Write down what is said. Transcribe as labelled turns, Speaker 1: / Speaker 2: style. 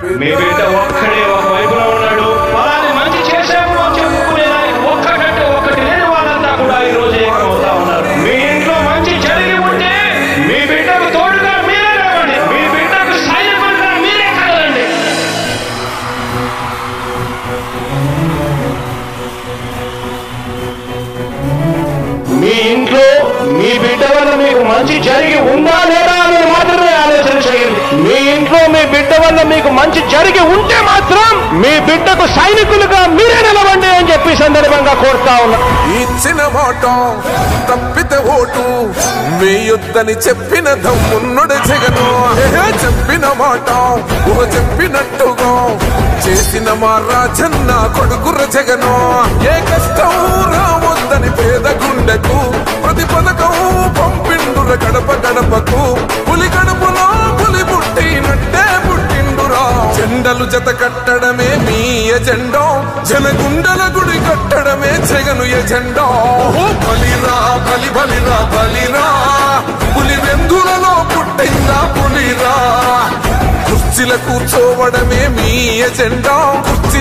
Speaker 1: మీ బిడ్డ ఒక్కడే ఒక వైపులో ఉన్నాడు. ఫలాన్ని మంచి చేశాము అని చెప్పుకునేదానికి ఒక్కటంటే ఒక్కటి లేని వాళ్ళంతా కూడా ఈ రోజు ఏకమవుతా ఉన్నారు. మీ ఇంట్లో మంచి జరిగి ఉంటే మీ బిడ్డకు తోడుగా మీరే రావండి. మీ బిడ్డకు సైనికులుగా మీరే కదలండి. మీ ఇంట్లో మీ బిడ్డ వల్ల మీకు మంచి జరిగి ఉందా లేదా అని మాత్రమే ఆలోచన చేయండి. మీ ఇంట్లో మీ బిడ్డ వల్ల మీకు మంచి జరిగి ఉంటే మాత్రం మీ బిడ్డకు సైనికులుగా మీరే నిలవండి అని చెప్పి సందర్భంగా కోరుతా ఉన్నా.
Speaker 2: ఇచ్చిన మాట తప్పితే ఓటు వేయొద్దని చెప్పిన దమ్మున్నడు జగను. చెప్పిన మాట చెప్పినట్టుగా చేసిన మా రాజన్న కొడుకుర జగను. ఏ కష్టం రావద్దని పేద గుండెకు ప్రతి పథకం పంపిండుర గడప గడపకు. పులి గడపలో పులి పుట్టినట్టే పుట్టిండురా. జెండలు జత కట్టడమే మీ ఎజెండా, జనగుండల గుడి కట్టడమే జగను ఎజెండా. బలిరా బలి బలిరా బలిరా, పులి వెందులలో పుట్టిందా పులిరా. కుర్చీల కూర్చోవడమే మీ ఎజెండా. కుర్చీ